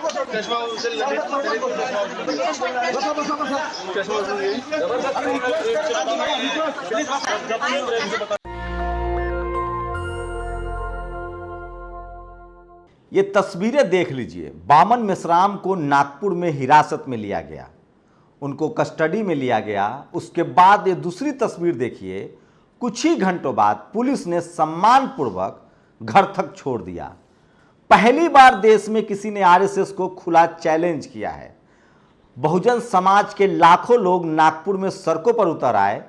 ये तस्वीरें देख लीजिए। बामन मेश्राम को नागपुर में हिरासत में लिया गया, उनको कस्टडी में लिया गया। उसके बाद ये दूसरी तस्वीर देखिए, कुछ ही घंटों बाद पुलिस ने सम्मानपूर्वक घर तक छोड़ दिया। पहली बार देश में किसी ने आरएसएस को खुला चैलेंज किया है। बहुजन समाज के लाखों लोग नागपुर में सड़कों पर उतर आए।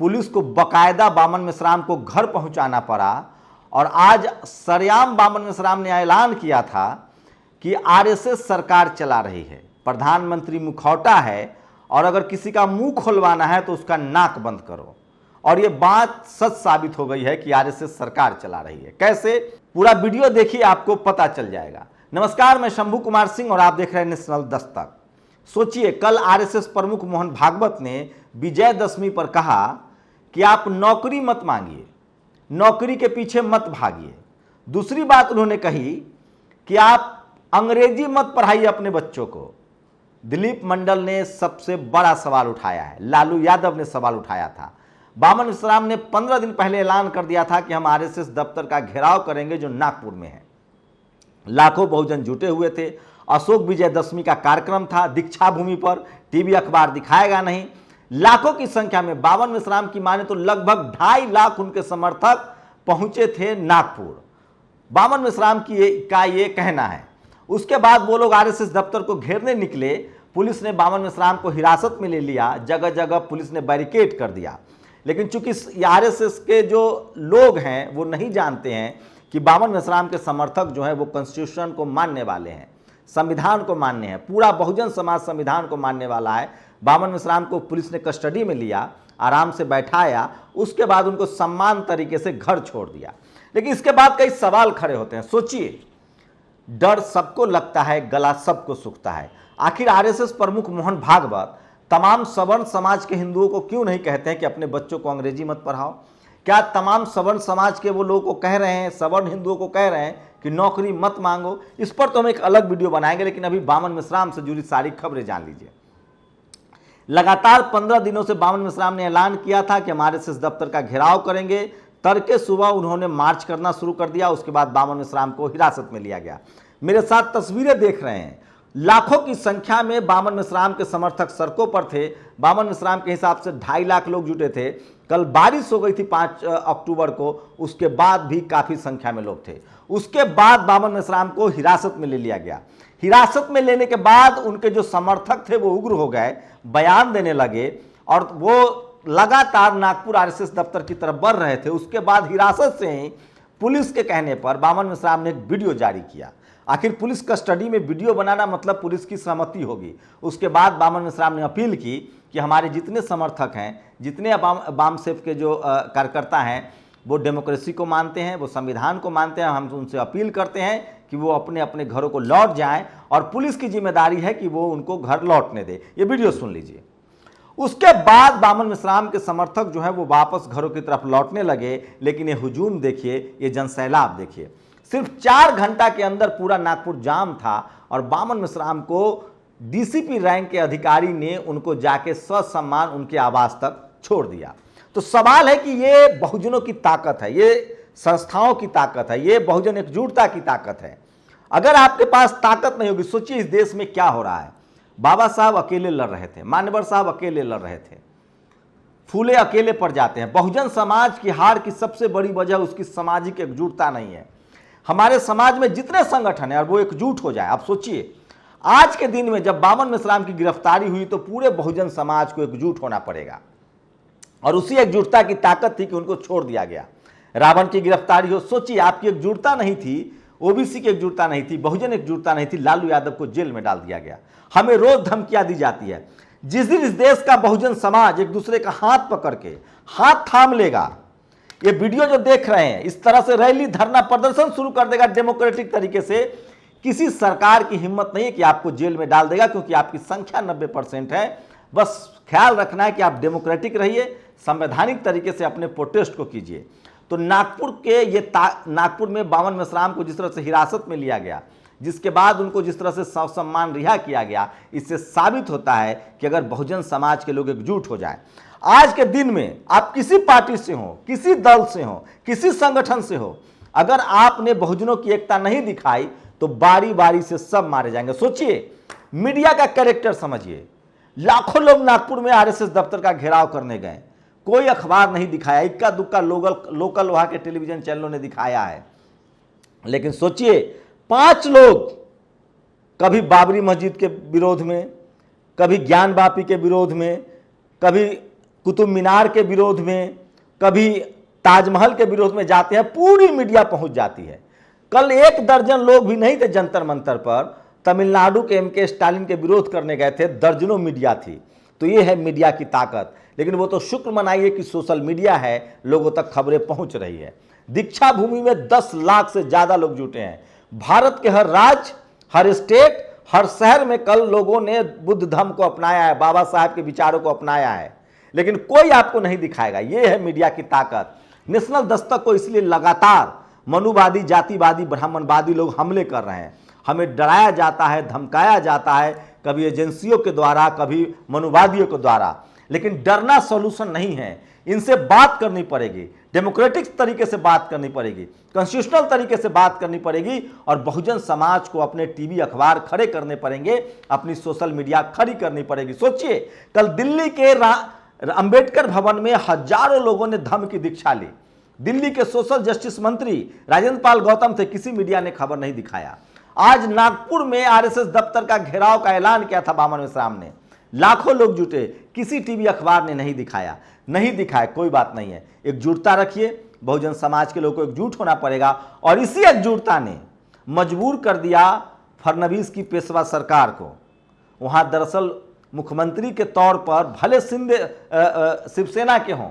पुलिस को बकायदा बामन मेश्राम को घर पहुंचाना पड़ा और आज सरेआम बामन मेश्राम ने ऐलान किया था कि आरएसएस सरकार चला रही है, प्रधानमंत्री मुखौटा है और अगर किसी का मुंह खुलवाना है तो उसका नाक बंद करो। और ये बात सच साबित हो गई है कि आरएसएस सरकार चला रही है। कैसे? पूरा वीडियो देखिए, आपको पता चल जाएगा। नमस्कार, मैं शंभू कुमार सिंह और आप देख रहे हैं नेशनल दस्तक। सोचिए, कल आरएसएस प्रमुख मोहन भागवत ने विजयदशमी पर कहा कि आप नौकरी मत मांगिए, नौकरी के पीछे मत भागिए। दूसरी बात उन्होंने कही कि आप अंग्रेजी मत पढ़ाइए अपने बच्चों को। दिलीप मंडल ने सबसे बड़ा सवाल उठाया है, लालू यादव ने सवाल उठाया था। बामन मेश्राम ने 15 दिन पहले ऐलान कर दिया था कि हम आरएसएस दफ्तर का घेराव करेंगे जो नागपुर में है। लाखों बहुजन जुटे हुए थे। अशोक विजयदशमी का कार्यक्रम था दीक्षा भूमि पर, टीवी अखबार दिखाएगा नहीं। लाखों की संख्या में बामन मेश्राम की माने तो लगभग 2.5 लाख उनके समर्थक पहुंचे थे नागपुर। बामन मेश्राम का ये कहना है। उसके बाद वो लोग आरएसएस दफ्तर को घेरने निकले। पुलिस ने बामन मेश्राम को हिरासत में ले लिया, जगह जगह पुलिस ने बैरिकेड कर दिया। लेकिन चूंकि आरएसएस के जो लोग हैं वो नहीं जानते हैं कि बामन मेश्राम के समर्थक जो हैं वो कॉन्स्टिट्यूशन को मानने वाले हैं, संविधान को मानने हैं। पूरा बहुजन समाज संविधान को मानने वाला है। बामन मेश्राम को पुलिस ने कस्टडी में लिया, आराम से बैठाया, उसके बाद उनको सम्मान तरीके से घर छोड़ दिया। लेकिन इसके बाद कई सवाल खड़े होते हैं। सोचिए, डर सबको लगता है, गला सबको सूखता है। आखिर आरएसएस प्रमुख मोहन भागवत तमाम सवर्ण समाज के हिंदुओं को क्यों नहीं कहते हैं कि अपने बच्चों को अंग्रेजी मत पढ़ाओ? क्या तमाम सवर्ण समाज के वो लोगों को कह रहे हैं, सवर्ण हिंदुओं को कह रहे हैं कि नौकरी मत मांगो? इस पर तो हम एक अलग वीडियो बनाएंगे, लेकिन अभी बामन मेश्राम से जुड़ी सारी खबरें जान लीजिए। लगातार 15 दिनों से बामन मेश्राम ने ऐलान किया था कि हम आरएसएस दफ्तर का घेराव करेंगे। तड़के सुबह उन्होंने मार्च करना शुरू कर दिया। उसके बाद बामन मेश्राम को हिरासत में लिया गया। मेरे साथ तस्वीरें देख रहे हैं। लाखों की संख्या में बामन मेश्राम के समर्थक सड़कों पर थे। बामन मेश्राम के हिसाब से 2.5 लाख लोग जुटे थे। कल बारिश हो गई थी 5 अक्टूबर को, उसके बाद भी काफ़ी संख्या में लोग थे। उसके बाद बामन मेश्राम को हिरासत में ले लिया गया। हिरासत में लेने के बाद उनके जो समर्थक थे वो उग्र हो गए, बयान देने लगे और वो लगातार नागपुर आरएसएस दफ्तर की तरफ बढ़ रहे थे। उसके बाद हिरासत से ही पुलिस के कहने पर बामन मेश्राम ने एक वीडियो जारी किया। आखिर पुलिस कस्टडी में वीडियो बनाना मतलब पुलिस की सहमति होगी। उसके बाद बामन मेश्राम ने अपील की कि हमारे जितने समर्थक हैं, जितने बाम सेफ के जो कार्यकर्ता हैं, वो डेमोक्रेसी को मानते हैं, वो संविधान को मानते हैं। हम उनसे अपील करते हैं कि वो अपने अपने घरों को लौट जाएं और पुलिस की जिम्मेदारी है कि वो उनको घर लौटने दे। ये वीडियो सुन लीजिए। उसके बाद बामन मेश्राम के समर्थक जो है वो वापस घरों की तरफ लौटने लगे। लेकिन ये हुजूम देखिए, ये जनसैलाब देखिए। सिर्फ 4 घंटा के अंदर पूरा नागपुर जाम था और बामन मेश्राम को डीसीपी रैंक के अधिकारी ने उनको जाके ससम्मान उनके आवास तक छोड़ दिया। तो सवाल है कि ये बहुजनों की ताकत है, ये संस्थाओं की ताकत है, ये बहुजन एकजुटता की ताकत है। अगर आपके पास ताकत नहीं होगी, सोचिए इस देश में क्या हो रहा है। बाबा साहब अकेले लड़ रहे थे, मान्यवर साहब अकेले लड़ रहे थे, फूले अकेले पड़ जाते हैं। बहुजन समाज की हार की सबसे बड़ी वजह उसकी सामाजिक एकजुटता नहीं है। हमारे समाज में जितने संगठन है और वो एकजुट हो जाए। आप सोचिए, आज के दिन में जब बामन मेश्राम की गिरफ्तारी हुई तो पूरे बहुजन समाज को एकजुट होना पड़ेगा और उसी एकजुटता की ताकत थी कि उनको छोड़ दिया गया। रावण की गिरफ्तारी हो, सोचिए आपकी एकजुटता नहीं थी, ओबीसी की एकजुटता नहीं थी, बहुजन एकजुटता नहीं थी, लालू यादव को जेल में डाल दिया गया। हमें रोज धमकियां दी जाती है। जिस दिन इस देश का बहुजन समाज एक दूसरे का हाथ पकड़ के हाथ थाम लेगा, ये वीडियो जो देख रहे हैं, इस तरह से रैली धरना प्रदर्शन शुरू कर देगा डेमोक्रेटिक तरीके से, किसी सरकार की हिम्मत नहीं है कि आपको जेल में डाल देगा, क्योंकि आपकी संख्या 90% है। बस ख्याल रखना है कि आप डेमोक्रेटिक रहिए, संवैधानिक तरीके से अपने प्रोटेस्ट को कीजिए। तो नागपुर में बामन मेश्राम को जिस तरह से हिरासत में लिया गया, जिसके बाद उनको जिस तरह से ससम्मान रिहा किया गया, इससे साबित होता है कि अगर बहुजन समाज के लोग एकजुट हो जाए, आज के दिन में आप किसी पार्टी से हो, किसी दल से हो, किसी संगठन से हो, अगर आपने बहुजनों की एकता नहीं दिखाई तो बारी बारी से सब मारे जाएंगे। सोचिए, मीडिया का कैरेक्टर समझिए, लाखों लोग नागपुर में आरएसएस दफ्तर का घेराव करने गए, कोई अखबार नहीं दिखाया, इक्का दुक्का लोकल वहां के टेलीविजन चैनलों ने दिखाया है। लेकिन सोचिए, 5 लोग कभी बाबरी मस्जिद के विरोध में, कभी ज्ञान वापी के विरोध में, कभी कुतुब मीनार के विरोध में, कभी ताजमहल के विरोध में जाते हैं, पूरी मीडिया पहुंच जाती है। कल 1 दर्जन लोग भी नहीं थे जंतर मंतर पर, तमिलनाडु के एमके स्टालिन के विरोध करने गए थे, दर्जनों मीडिया थी। तो ये है मीडिया की ताकत। लेकिन वो तो शुक्र मनाइए कि सोशल मीडिया है, लोगों तक खबरें पहुंच रही है। दीक्षा भूमि में 10 लाख से ज्यादा लोग जुटे हैं। भारत के हर राज्य, हर स्टेट, हर शहर में कल लोगों ने बुद्ध धर्म को अपनाया है, बाबा साहब के विचारों को अपनाया है। लेकिन कोई आपको नहीं दिखाएगा। ये है मीडिया की ताकत। नेशनल दस्तक को इसलिए लगातार मनुवादी, जातिवादी, ब्राह्मणवादी लोग हमले कर रहे हैं। हमें डराया जाता है, धमकाया जाता है, कभी एजेंसियों के द्वारा, कभी मनुवादियों के द्वारा। लेकिन डरना सॉल्यूशन नहीं है। इनसे बात करनी पड़ेगी, डेमोक्रेटिक तरीके से बात करनी पड़ेगी, कॉन्स्टिट्यूशनल तरीके से बात करनी पड़ेगी और बहुजन समाज को अपने टीवी अखबार खड़े करने पड़ेंगे, अपनी सोशल मीडिया खड़ी करनी पड़ेगी। सोचिए, कल दिल्ली के अंबेडकर भवन में हजारों लोगों ने धम्म की दीक्षा ली। दिल्ली के सोशल जस्टिस मंत्री राजेंद्र पाल गौतम थे, किसी मीडिया ने खबर नहीं दिखाया। आज नागपुर में आरएसएस दफ्तर का घेराव का ऐलान किया था बामन मिश्राम ने, लाखों लोग जुटे, किसी टीवी अखबार ने नहीं दिखाया। नहीं दिखाया, कोई बात नहीं है, एकजुटता रखिए। बहुजन समाज के लोगों को एकजुट होना पड़ेगा और इसी एकजुटता ने मजबूर कर दिया फडणवीस की पेशवा सरकार को। वहां दरअसल मुख्यमंत्री के तौर पर भले शिवसेना के हों,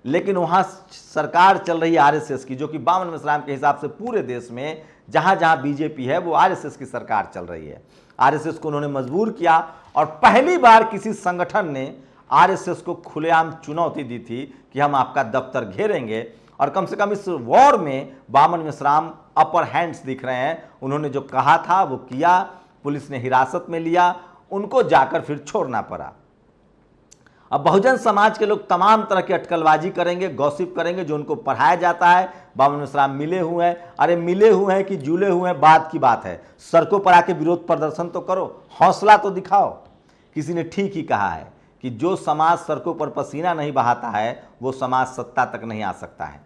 लेकिन वहां सरकार चल रही है आरएसएस की, जो कि बामन मिश्राम के हिसाब से पूरे देश में जहां जहां बीजेपी है वो आरएसएस की सरकार चल रही है। आरएसएस को उन्होंने मजबूर किया और पहली बार किसी संगठन ने आरएसएस को खुलेआम चुनौती दी थी कि हम आपका दफ्तर घेरेंगे। और कम से कम इस वॉर में बामन मिश्राम अपर हैंड्स दिख रहे हैं। उन्होंने जो कहा था वो किया, पुलिस ने हिरासत में लिया, उनको जाकर फिर छोड़ना पड़ा। अब बहुजन समाज के लोग तमाम तरह की अटकलबाजी करेंगे, गॉसिप करेंगे, जो उनको पढ़ाया जाता है। बामन मिश्राम मिले हुए हैं, अरे मिले हुए हैं कि जुले हुए हैं बात की बात है। सड़कों पर आके विरोध प्रदर्शन तो करो, हौसला तो दिखाओ। किसी ने ठीक ही कहा है कि जो समाज सड़कों पर पसीना नहीं बहाता है वो समाज सत्ता तक नहीं आ सकता है।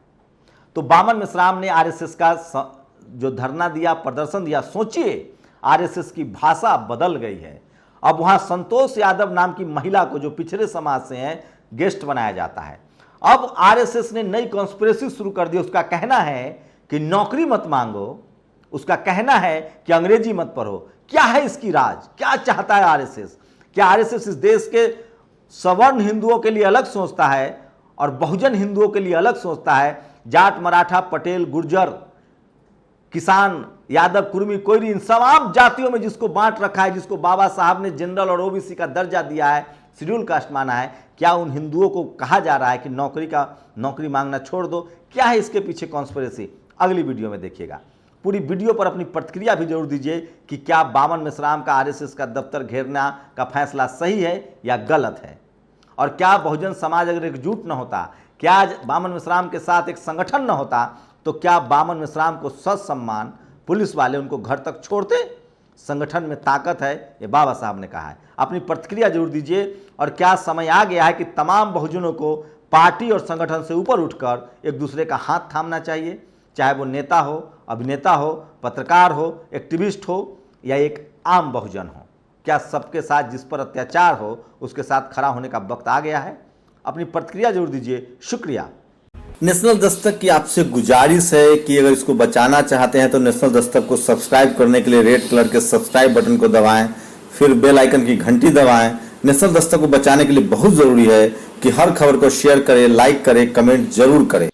तो बामन मिश्राम ने आरएसएस का जो धरना दिया, प्रदर्शन दिया, सोचिए आरएसएस की भाषा बदल गई है। अब वहां संतोष यादव नाम की महिला को, जो पिछड़े समाज से हैं, गेस्ट बनाया जाता है। अब आरएसएस ने नई कॉन्स्पिरेसी शुरू कर दी। उसका कहना है कि नौकरी मत मांगो, उसका कहना है कि अंग्रेजी मत पढ़ो। क्या है इसकी राज? क्या चाहता है आरएसएस? क्या आरएसएस इस देश के सवर्ण हिंदुओं के लिए अलग सोचता है और बहुजन हिंदुओं के लिए अलग सोचता है? जाट, मराठा, पटेल, गुर्जर, किसान, यादव, कुर्मी, कोयरी, इन तमाम जातियों में जिसको बांट रखा है, जिसको बाबा साहब ने जनरल और ओबीसी का दर्जा दिया है, शेड्यूल कास्ट माना है, क्या उन हिंदुओं को कहा जा रहा है कि नौकरी मांगना छोड़ दो? क्या है इसके पीछे कॉन्स्पिरेसी? अगली वीडियो में देखिएगा। पूरी वीडियो पर अपनी प्रतिक्रिया भी जरूर दीजिए कि क्या बामन मिश्राम का आरएसएस का दफ्तर घेरना का फैसला सही है या गलत है, और क्या बहुजन समाज अगर एकजुट न होता, क्या बामन मिश्राम के साथ एक संगठन न होता, तो क्या बामन मिश्राम को ससम्मान पुलिस वाले उनको घर तक छोड़ते? संगठन में ताकत है, ये बाबा साहब ने कहा है। अपनी प्रतिक्रिया जरूर दीजिए। और क्या समय आ गया है कि तमाम बहुजनों को पार्टी और संगठन से ऊपर उठकर एक दूसरे का हाथ थामना चाहिए, चाहे वो नेता हो, अभिनेता हो, पत्रकार हो, एक्टिविस्ट हो या एक आम बहुजन हो? क्या सबके साथ जिस पर अत्याचार हो उसके साथ खड़ा होने का वक्त आ गया है? अपनी प्रतिक्रिया जरूर दीजिए। शुक्रिया। नेशनल दस्तक की आपसे गुजारिश है कि अगर इसको बचाना चाहते हैं तो नेशनल दस्तक को सब्सक्राइब करने के लिए रेड कलर के सब्सक्राइब बटन को दबाएं, फिर बेल आइकन की घंटी दबाएं। नेशनल दस्तक को बचाने के लिए बहुत जरूरी है कि हर खबर को शेयर करें, लाइक करें, कमेंट जरूर करें।